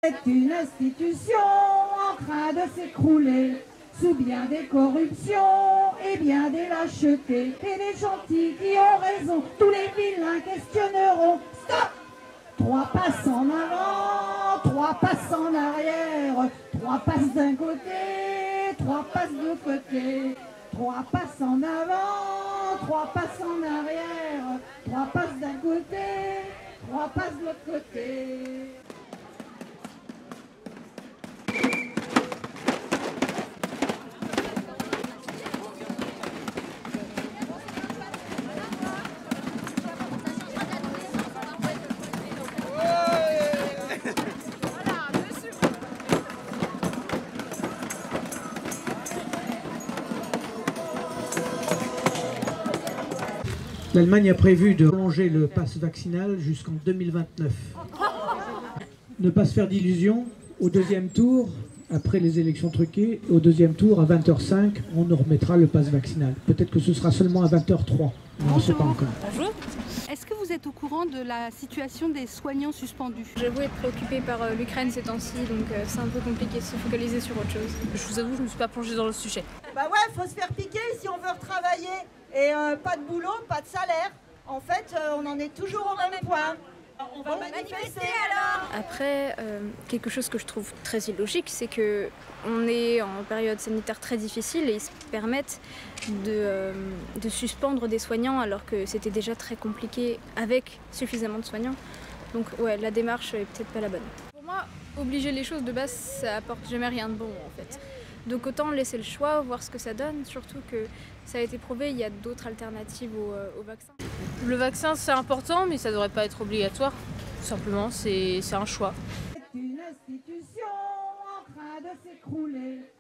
C'est une institution en train de s'écrouler sous bien des corruptions et bien des lâchetés. Et les gentils qui ont raison, tous les vilains questionneront. Stop! 3 passes en avant, 3 passes en arrière, 3 passes d'un côté, 3 passes de côté, 3 passes en avant, 3 passes en arrière, 3 passes d'un côté, 3 passes de l'autre côté. L'Allemagne a prévu de prolonger le pass vaccinal jusqu'en 2029. Ne pas se faire d'illusions, au deuxième tour, après les élections truquées, au deuxième tour, à 20h05, on nous remettra le pass vaccinal. Peut-être que ce sera seulement à 20h03, mais on ne sait pas encore. Bonjour. Est-ce que vous êtes au courant de la situation des soignants suspendus? J'avoue être préoccupée par l'Ukraine ces temps-ci, donc c'est un peu compliqué de se focaliser sur autre chose. Je vous avoue, je ne me suis pas plongée dans le sujet. Bah ouais, faut se faire piquer si on veut retravailler. Et pas de boulot, pas de salaire. En fait, on en est toujours au même point. On va manifester alors. Après, quelque chose que je trouve très illogique, c'est que on est en période sanitaire très difficile et ils se permettent de suspendre des soignants alors que c'était déjà très compliqué avec suffisamment de soignants. Donc ouais, la démarche est peut-être pas la bonne. Pour moi, obliger les choses de base, ça apporte jamais rien de bon en fait. Donc autant laisser le choix, voir ce que ça donne, surtout que ça a été prouvé, il y a d'autres alternatives au vaccin. Le vaccin, c'est important, mais ça ne devrait pas être obligatoire. Tout simplement, c'est un choix. C'est une institution en train de s'écrouler